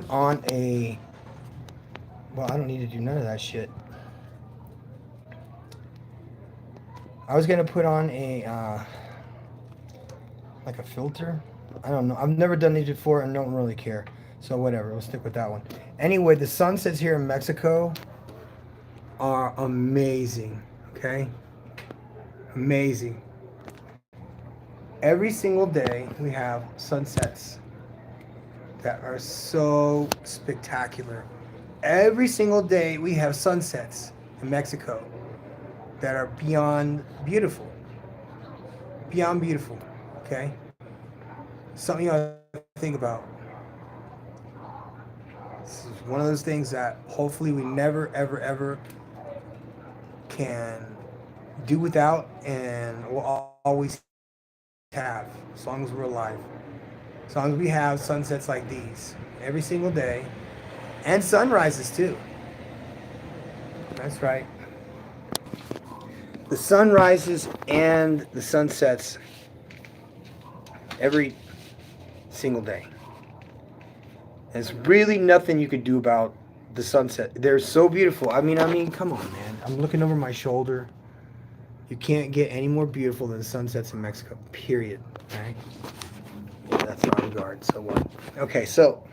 on a, well, I don't need to do none of that shit. I was gonna put on a like a filter. I don't know. I've never done these before and don't really care. So whatever, we'll stick with that one. Anyway, the sunsets here in Mexico are amazing. Okay, amazing. Every single day we have sunsets that are so spectacular. Every single day we have sunsets in Mexico that are beyond beautiful. Beyond beautiful. Okay? Something you gotta think about. This is one of those things that hopefully we never, ever, ever can do without and will always have as long as we're alive. As long as we have sunsets like these every single day and sunrises too. That's right. The sun rises and the sun sets every single day. There's really nothing you could do about the sunset. They're so beautiful. I mean, come on, man. I'm looking over my shoulder. You can't get any more beautiful than sunsets in Mexico. Period. Right? Yeah, that's not regard. So what? Okay, so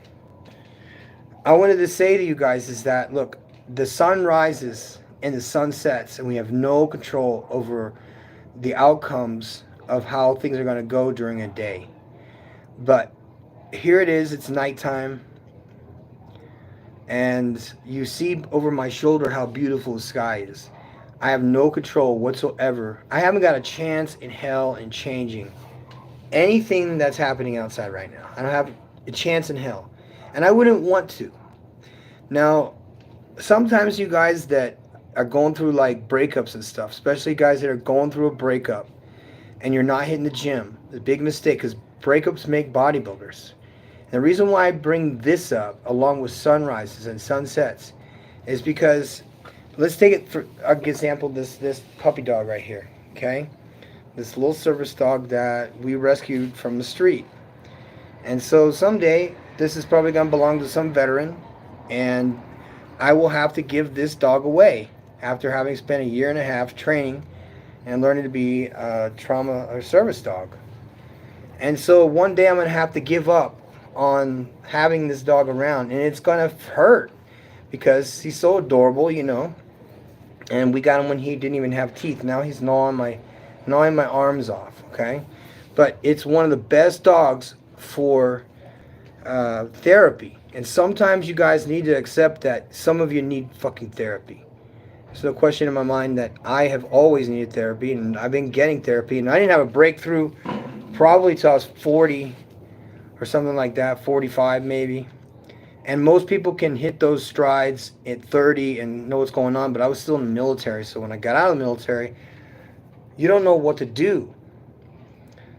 I wanted to say to you guys is that look, the sun rises and the sun sets, and we have no control over the outcomes of how things are going to go during a day. But here it is, it's nighttime, and you see over my shoulder how beautiful the sky is. I have no control whatsoever. I haven't got a chance in hell in changing anything that's happening outside right now. I don't have a chance in hell. And I wouldn't want to. Now, sometimes you guys that are going through like breakups and stuff, especially guys that are going through a breakup and you're not hitting the gym, it's a big mistake because breakups make bodybuilders. And the reason why I bring this up along with sunrises and sunsets is because let's take it for example, this puppy dog right here, okay? This little service dog that we rescued from the street. And so someday this is probably going to belong to some veteran, and I will have to give this dog away after having spent a year and a half training and learning to be a trauma or service dog. And so one day I'm going to have to give up on having this dog around, and it's going to hurt because he's so adorable, you know. And we got him when he didn't even have teeth. Now he's gnawing my arms off, okay? But it's one of the best dogs for therapy. And sometimes you guys need to accept that some of you need fucking therapy. There's no question in my mind that I have always needed therapy, and I've been getting therapy. And I didn't have a breakthrough probably till I was 40 or something like that, 45 maybe. And most people can hit those strides at 30 and know what's going on, but I was still in the military. So when I got out of the military, you don't know what to do.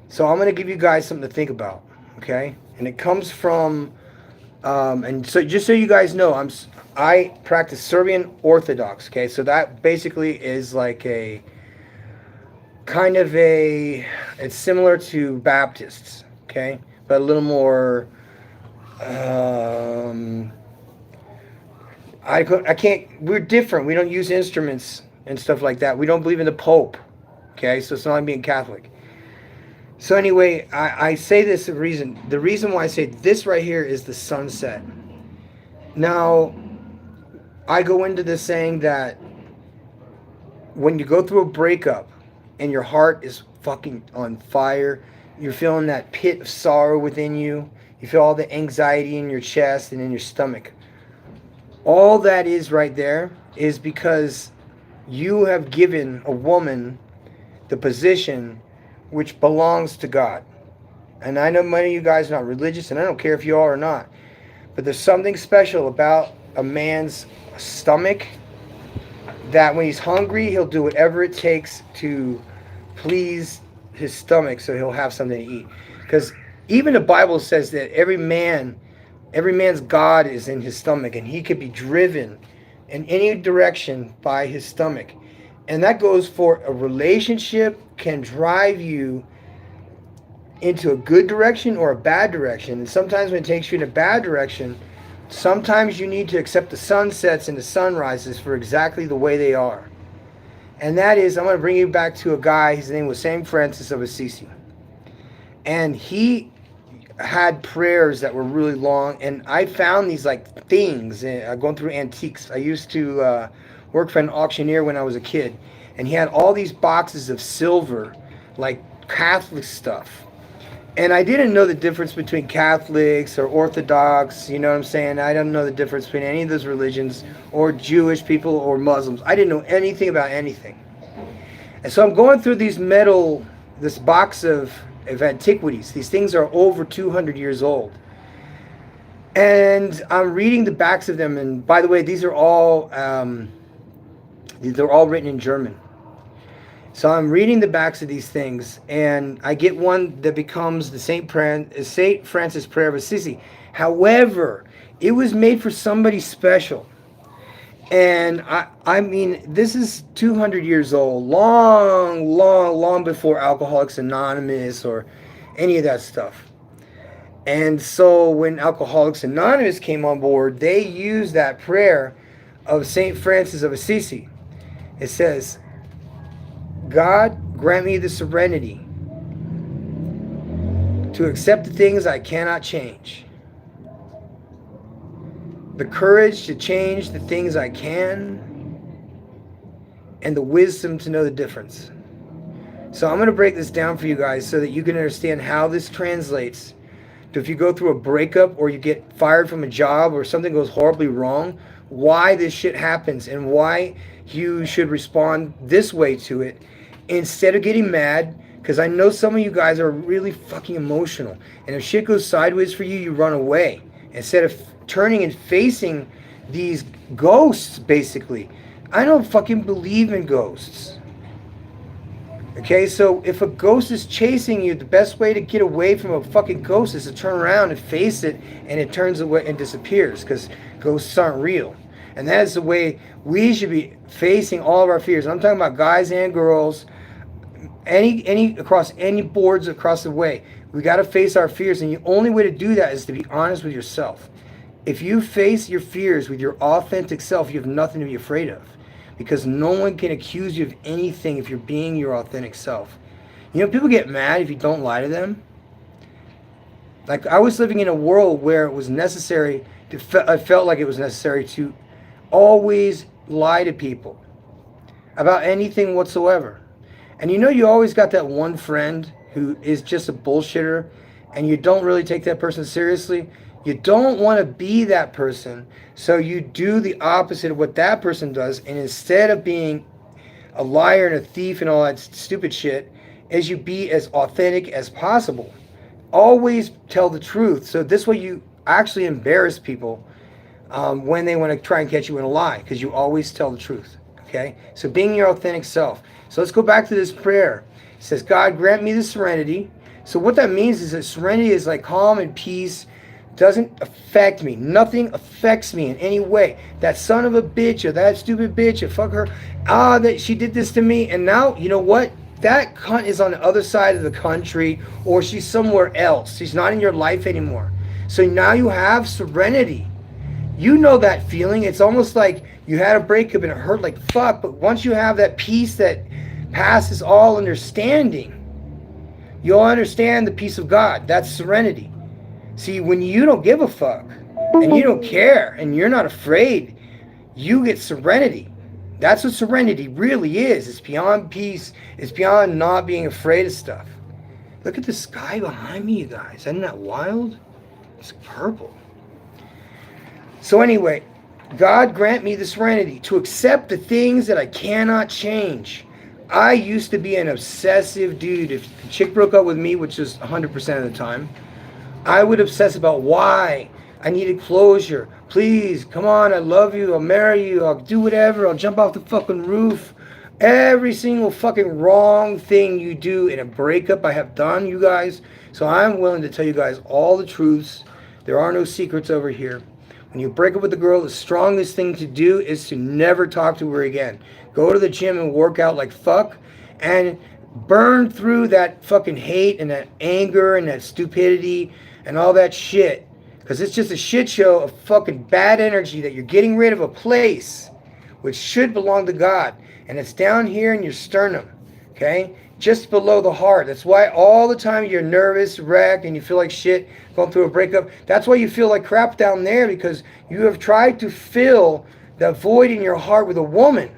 So I'm going to give you guys something to think about, okay? And it comes from, and so just so you guys know, I practice Serbian Orthodox, okay? So that basically is like a kind of it's similar to Baptists, okay? But a little more, I can't, we're different. We don't use instruments and stuff like that. We don't believe in the Pope, okay? So it's not like being Catholic. So anyway, I say this the reason why I say this right here is the sunset. Now, I go into this saying that when you go through a breakup and your heart is fucking on fire, you're feeling that pit of sorrow within you, you feel all the anxiety in your chest and in your stomach. All that is right there is because you have given a woman the position which belongs to God. And I know many of you guys are not religious, and I don't care if you are or not, but there's something special about a man's stomach that when he's hungry, he'll do whatever it takes to please his stomach so he'll have something to eat. Because even the Bible says that every man's God is in his stomach, and he could be driven in any direction by his stomach. And that goes for a relationship can drive you into a good direction or a bad direction. And sometimes when it takes you in a bad direction, Sometimes you need to accept the sunsets and the sunrises for exactly the way they are. And that is, I'm going to bring you back to a guy, his name was St. Francis of Assisi. And he had prayers that were really long, and I found these like things going through antiques. I used to work for an auctioneer when I was a kid, and he had all these boxes of silver, like Catholic stuff. And I didn't know the difference between Catholics or Orthodox, you know what I'm saying? I don't know the difference between any of those religions, or Jewish people or Muslims. I didn't know anything about anything. And so I'm going through this box of antiquities. These things are over 200 years old. And I'm reading the backs of them. And by the way, they're all written in German. So I'm reading the backs of these things, and I get one that becomes the St. Francis Prayer of Assisi. However, it was made for somebody special. And I mean, this is 200 years old, long before Alcoholics Anonymous or any of that stuff. And so when Alcoholics Anonymous came on board, they used that prayer of St. Francis of Assisi. It says, God, grant me the serenity to accept the things I cannot change, the courage to change the things I can, and the wisdom to know the difference. So I'm going to break this down for you guys so that you can understand how this translates to if you go through a breakup or you get fired from a job or something goes horribly wrong, why this shit happens and why you should respond this way to it instead of getting mad. Because I know some of you guys are really fucking emotional, and if shit goes sideways for you, you run away instead of turning and facing these ghosts. Basically, I don't fucking believe in ghosts. Okay, so if a ghost is chasing you, the best way to get away from a fucking ghost is to turn around and face it, and it turns away and disappears, because ghosts aren't real. And that is the way we should be facing all of our fears. I'm talking about guys and girls, across any boards across the way. We got to face our fears, and the only way to do that is to be honest with yourself. If you face your fears with your authentic self, you have nothing to be afraid of, because no one can accuse you of anything if you're being your authentic self. You know, people get mad if you don't lie to them. Like, I was living in a world where it was necessary I felt like it was necessary to always lie to people about anything whatsoever. And you know, you always got that one friend who is just a bullshitter, and you don't really take that person seriously. You don't want to be that person, so you do the opposite of what that person does, and instead of being a liar and a thief and all that stupid shit, is you be as authentic as possible. Always tell the truth, so this way you actually embarrass people when they want to try and catch you in a lie, because you always tell the truth. Okay, so being your authentic self. So let's go back to this prayer. It says, God, grant me the serenity. So what that means is that serenity is like calm and peace. Doesn't affect me. Nothing affects me in any way. That son of a bitch or that stupid bitch or fuck her. That she did this to me. And now, you know what? That cunt is on the other side of the country, or she's somewhere else. She's not in your life anymore. So now you have serenity. You know that feeling. It's almost like you had a breakup and it hurt like fuck, but once you have that peace that passes all understanding, you'll understand the peace of God. That's serenity. See, when you don't give a fuck and you don't care and you're not afraid, you get serenity. That's what serenity really is. It's beyond peace. It's beyond not being afraid of stuff. Look at the sky behind me, you guys. Isn't that wild? It's purple. So anyway, God grant me the serenity to accept the things that I cannot change. I used to be an obsessive dude. If the chick broke up with me, which is 100% of the time, I would obsess about why. I needed closure. Please, come on, I love you, I'll marry you, I'll do whatever, I'll jump off the fucking roof. Every single fucking wrong thing you do in a breakup I have done, you guys. So I'm willing to tell you guys all the truths. There are no secrets over here. When you break up with a girl, the strongest thing to do is to never talk to her again. Go to the gym and work out like fuck, and burn through that fucking hate and that anger and that stupidity and all that shit. Because it's just a shit show of fucking bad energy that you're getting rid of a place which should belong to God. And it's down here in your sternum, okay? Just below the heart. That's why all the time you're nervous, wrecked, and you feel like shit going through a breakup. That's why you feel like crap down there, because you have tried to fill the void in your heart with a woman.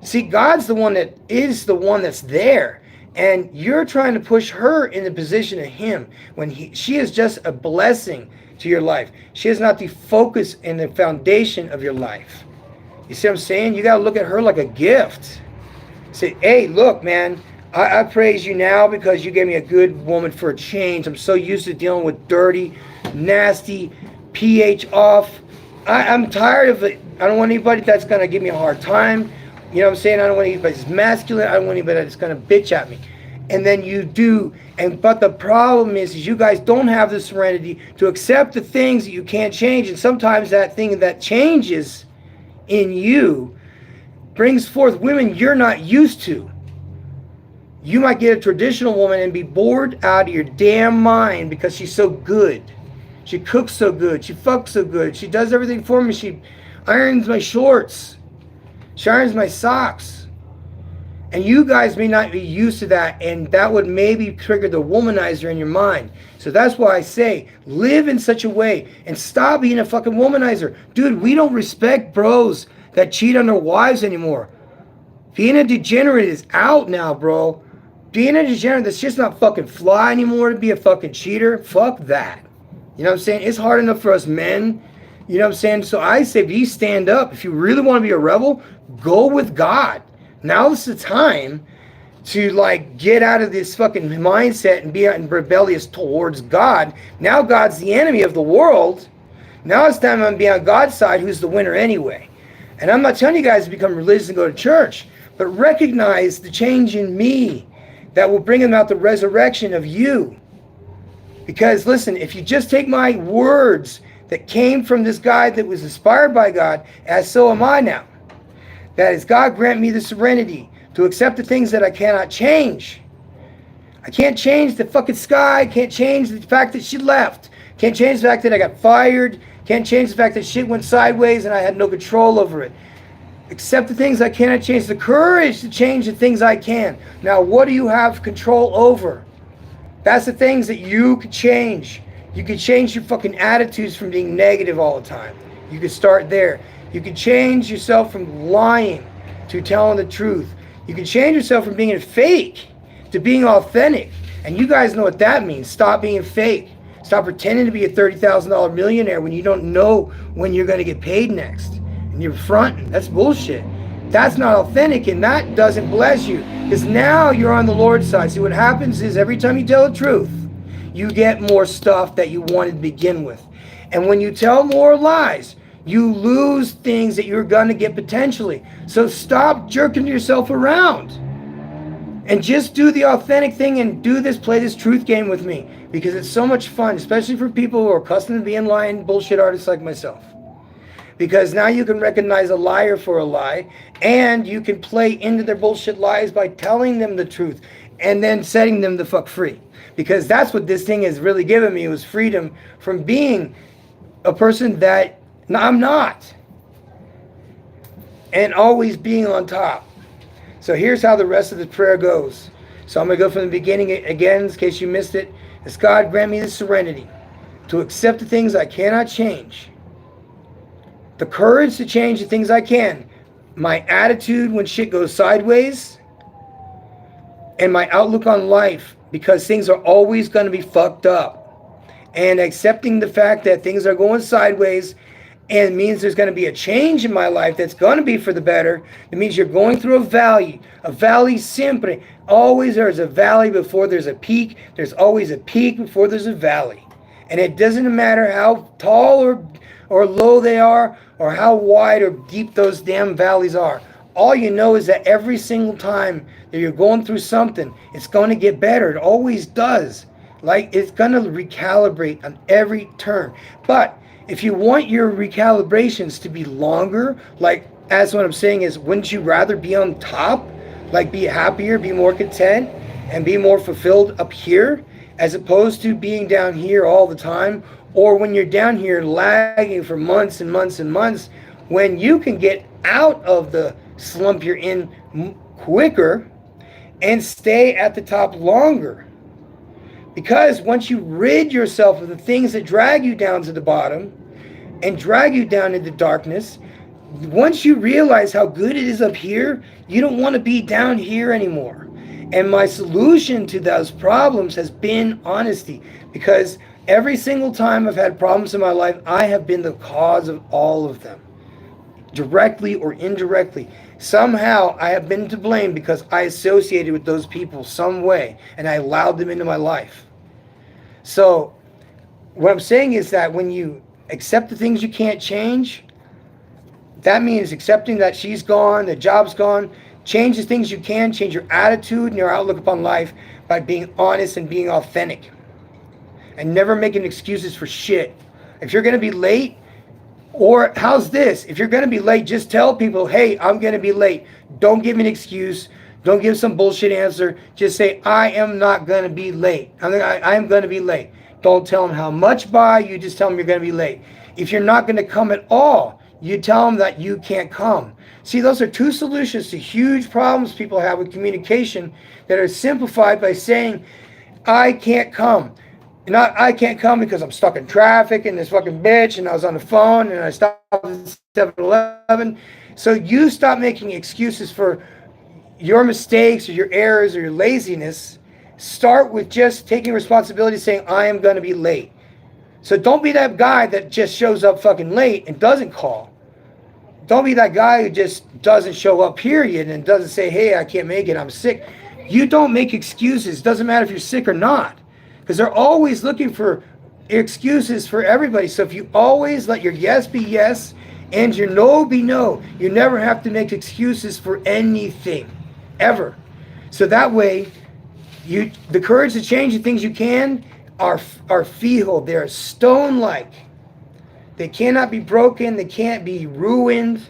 See, God's the one that is the one that's there. And you're trying to push her in the position of him when she is just a blessing to your life. She is not the focus and the foundation of your life. You see what I'm saying? You got to look at her like a gift. Say, hey, look, man, I praise you now because you gave me a good woman for a change. I'm so used to dealing with dirty, nasty, pH off. I'm tired of it. I don't want anybody that's going to give me a hard time. You know what I'm saying? I don't want anybody that's masculine. I don't want anybody that's going to bitch at me. And then you do. But the problem is you guys don't have the serenity to accept the things that you can't change. And sometimes that thing that changes in you brings forth women you're not used to. You might get a traditional woman and be bored out of your damn mind because she's so good. She cooks so good. She fucks so good. She does everything for me. She irons my shorts. She irons my socks. And you guys may not be used to that, and that would maybe trigger the womanizer in your mind. So that's why I say, live in such a way and stop being a fucking womanizer. Dude, we don't respect bros that cheat on their wives anymore. Being a degenerate is out now, bro. Being a degenerate, that's just not fucking fly anymore to be a fucking cheater. Fuck that. You know what I'm saying? It's hard enough for us men. You know what I'm saying? So I say, please stand up. If you really want to be a rebel, go with God. Now's the time to like get out of this fucking mindset and be rebellious towards God. Now God's the enemy of the world. Now it's time to be on God's side, who's the winner anyway. And I'm not telling you guys to become religious and go to church, but recognize the change in me that will bring about the resurrection of you. Because listen, if you just take my words that came from this guy that was inspired by God, as so am I now. That is, God grant me the serenity to accept the things that I cannot change. I can't change the fucking sky. Can't change the fact that she left. Can't change the fact that I got fired. Can't change the fact that shit went sideways and I had no control over it. Accept the things I cannot change. The courage to change the things I can. Now, what do you have control over? That's the things that you could change. You could change your fucking attitudes from being negative all the time. You could start there. You could change yourself from lying to telling the truth. You can change yourself from being a fake to being authentic. And you guys know what that means. Stop being fake. Stop pretending to be a $30,000 millionaire when you don't know when you're going to get paid next. And you're fronting. That's bullshit. That's not authentic, and that doesn't bless you. Because now you're on the Lord's side. See, what happens is every time you tell the truth, you get more stuff that you wanted to begin with. And when you tell more lies, you lose things that you're going to get potentially. So stop jerking yourself around. And just do the authentic thing and play this truth game with me. Because it's so much fun, especially for people who are accustomed to being lying bullshit artists like myself. Because now you can recognize a liar for a lie, and you can play into their bullshit lies by telling them the truth and then setting them the fuck free. Because that's what this thing has really given me, was freedom from being a person that I'm not. And always being on top. So here's how the rest of the prayer goes. So I'm going to go from the beginning again, in case you missed it. It's, God, grant me the serenity to accept the things I cannot change. The courage to change the things I can. My attitude when shit goes sideways. And my outlook on life, because things are always going to be fucked up. And accepting the fact that things are going sideways, and it means there's going to be a change in my life that's going to be for the better. It means you're going through a valley. A valley siempre. Always there's a valley before there's a peak. There's always a peak before there's a valley. And it doesn't matter how tall or low they are, or how wide or deep those damn valleys are. All you know is that every single time that you're going through something, it's going to get better. It always does. Like, it's going to recalibrate on every turn. But if you want your recalibrations to be longer, like, as what I'm saying is, wouldn't you rather be on top? Like, be happier, be more content, and be more fulfilled up here, as opposed to being down here all the time, or when you're down here lagging for months and months and months, when you can get out of the slump you're in quicker and stay at the top longer. Because once you rid yourself of the things that drag you down to the bottom and drag you down into darkness, once you realize how good it is up here, you don't want to be down here anymore. And my solution to those problems has been honesty, because every single time I've had problems in my life, I have been the cause of all of them, directly or indirectly. Somehow I have been to blame because I associated with those people some way and I allowed them into my life. So what I'm saying is that when you accept the things you can't change, that means accepting that she's gone, the job's gone. Change the things you can, change your attitude and your outlook upon life by being honest and being authentic. And never making excuses for shit. If you're going to be late, or how's this? If you're going to be late, just tell people, hey, I'm going to be late. Don't give me an excuse. Don't give some bullshit answer. Just say, I am not going to be late. I am going to be late. Don't tell them how much by. You just tell them you're going to be late. If you're not going to come at all, you tell them that you can't come. See, those are two solutions to huge problems people have with communication that are simplified by saying, I can't come. Not I can't come because I'm stuck in traffic and this fucking bitch and I was on the phone and I stopped at 7-Eleven. So you stop making excuses for your mistakes or your errors or your laziness. Start with just taking responsibility, saying I am going to be late. So don't be that guy that just shows up fucking late and doesn't call. Don't be that guy who just doesn't show up, period, and doesn't say, hey, I can't make it, I'm sick. You don't make excuses. Doesn't matter if you're sick or not. Because they're always looking for excuses for everybody. So if you always let your yes be yes and your no be no, you never have to make excuses for anything, ever. So that way, the courage to change the things you can are fijo. They're stone-like. They cannot be broken. They can't be ruined.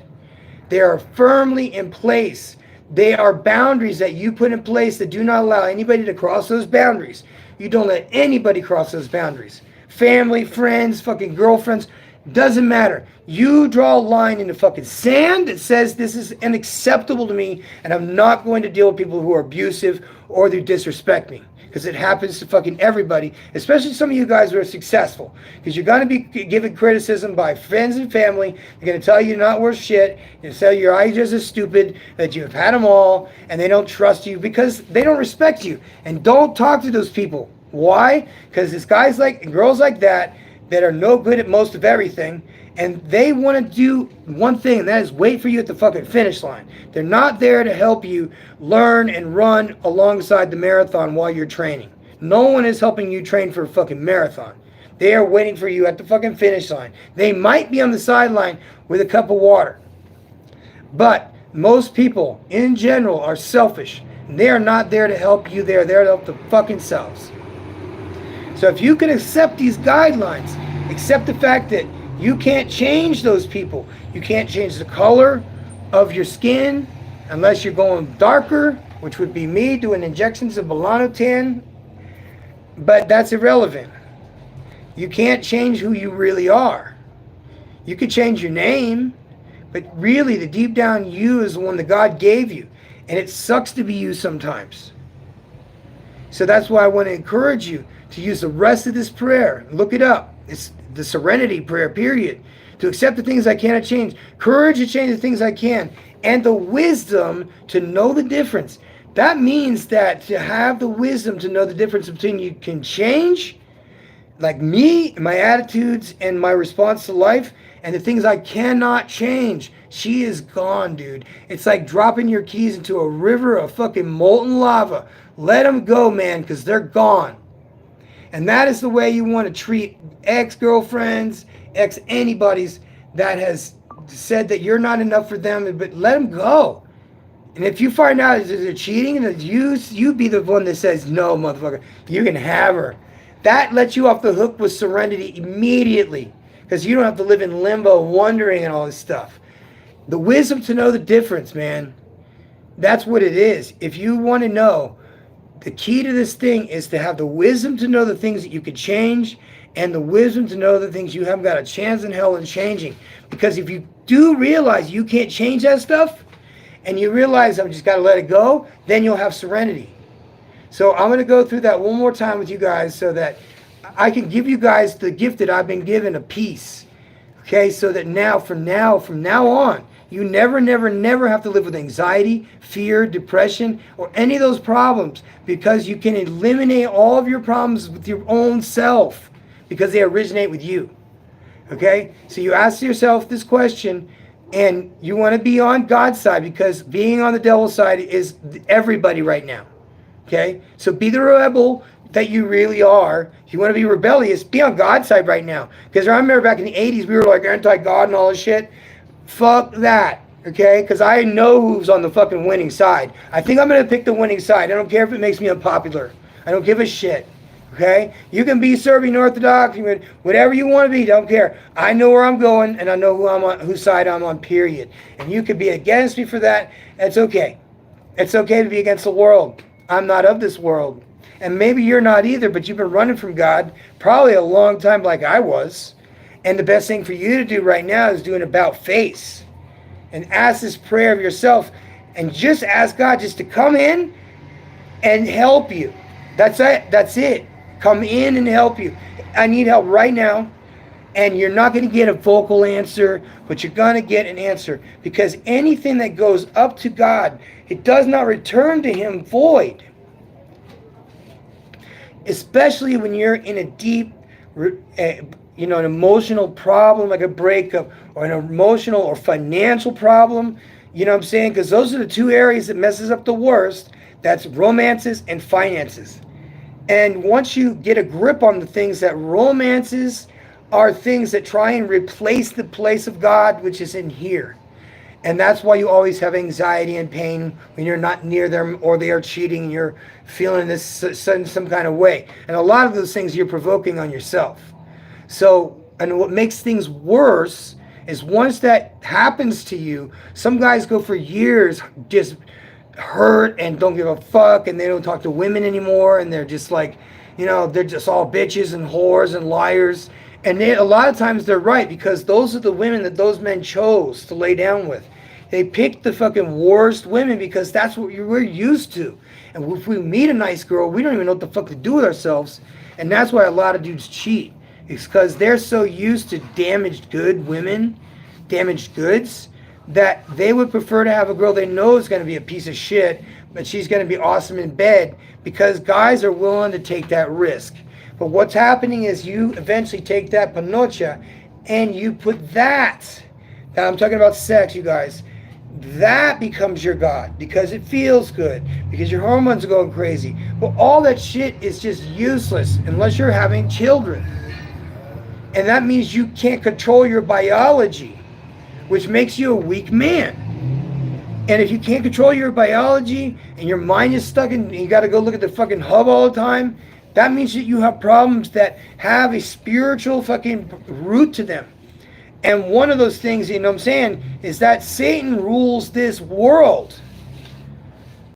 They are firmly in place. They are boundaries that you put in place that do not allow anybody to cross those boundaries. You don't let anybody cross those boundaries. Family, friends, fucking girlfriends, doesn't matter. You draw a line in the fucking sand that says this is unacceptable to me and I'm not going to deal with people who are abusive or who disrespect me. Because it happens to fucking everybody, especially some of you guys who are successful. Because you're going to be given criticism by friends and family. They're going to tell you you're not worth shit. They're going to tell you your ideas are stupid, that you've had them all, and they don't trust you because they don't respect you. And don't talk to those people. Why? Because it's guys like and girls like that are no good at most of everything. And they want to do one thing, and that is wait for you at the fucking finish line. They're not there to help you learn and run alongside the marathon while you're training. No one is helping you train for a fucking marathon. They are waiting for you at the fucking finish line. They might be on the sideline with a cup of water. But most people, in general, are selfish. And they are not there to help you. They are there to help the fucking selves. So if you can accept these guidelines, accept the fact that you can't change those people. You can't change the color of your skin unless you're going darker, which would be me doing injections of Melanotan. But that's irrelevant. You can't change who you really are. You could change your name, but really the deep down you is the one that God gave you. And it sucks to be you sometimes. So that's why I want to encourage you to use the rest of this prayer. Look it up. It's the serenity prayer, period. To accept the things I cannot change. Courage to change the things I can. And the wisdom to know the difference. That means that to have the wisdom to know the difference between you can change, like me, my attitudes and my response to life, and the things I cannot change. She is gone, dude. It's like dropping your keys into a river of fucking molten lava. Let them go, man, because they're gone. And that is the way you want to treat ex-girlfriends, ex-anybody's that has said that you're not enough for them, but let them go. And if you find out that they're cheating, that you be the one that says, no, motherfucker, you can have her. That lets you off the hook with serenity immediately. Because you don't have to live in limbo wondering and all this stuff. The wisdom to know the difference, man. That's what it is. If you want to know, the key to this thing is to have the wisdom to know the things that you can change and the wisdom to know the things you haven't got a chance in hell in changing. Because if you do realize you can't change that stuff, and you realize I've just got to let it go, then you'll have serenity. So I'm going to go through that one more time with you guys so that I can give you guys the gift that I've been given of peace. Okay, so that from now on, you never, never, never have to live with anxiety, fear, depression, or any of those problems, because you can eliminate all of your problems with your own self because they originate with you. Okay, so you ask yourself this question, and you want to be on God's side, because being on the devil's side is everybody right now. Okay, so be the rebel that you really are. If you want to be rebellious, be on God's side right now. Because I remember back in the 80s, we were like anti-God and all this shit. Fuck that. Okay, because I know who's on the fucking winning side. I think I'm going to pick the winning side. I don't care if it makes me unpopular. I don't give a shit. Okay, you can be Serbian Orthodox, whatever you want to be, don't care. I know where I'm going, and I know who I'm on, whose side I'm on, period. And you could be against me for that. It's okay. It's okay to be against the world. I'm not of this world. And maybe you're not either, but you've been running from God probably a long time like I was. And the best thing for you to do right now is do an about face. And ask this prayer of yourself. And just ask God just to come in and help you. That's it. That's it. Come in and help you. I need help right now. And you're not going to get a vocal answer, but you're going to get an answer. Because anything that goes up to God, it does not return to Him void. Especially when you're in a deep, an emotional problem like a breakup, or an emotional or financial problem. You know what I'm saying? Because those are the two areas that messes up the worst. That's romances and finances. And once you get a grip on the things that romances are things that try and replace the place of God, which is in here. And that's why you always have anxiety and pain when you're not near them, or they are cheating and you're feeling this some kind of way. And a lot of those things you're provoking on yourself. So, and what makes things worse is once that happens to you, some guys go for years just hurt and don't give a fuck, and they don't talk to women anymore, and they're just like, they're just all bitches and whores and liars. And a lot of times they're right, because those are the women that those men chose to lay down with. They picked the fucking worst women because that's what we're used to. And if we meet a nice girl, we don't even know what the fuck to do with ourselves. And that's why a lot of dudes cheat. It's because they're so used to damaged goods, that they would prefer to have a girl they know is going to be a piece of shit, but she's going to be awesome in bed, because guys are willing to take that risk. But what's happening is you eventually take that panocha and you put that, now I'm talking about sex, you guys, that becomes your God, because it feels good, because your hormones are going crazy. But all that shit is just useless unless you're having children. And that means you can't control your biology, which makes you a weak man. And if you can't control your biology and your mind is stuck in, you got to go look at the fucking hub all the time, that means that you have problems that have a spiritual fucking root to them. And one of those things, you know what I'm saying, is that Satan rules this world.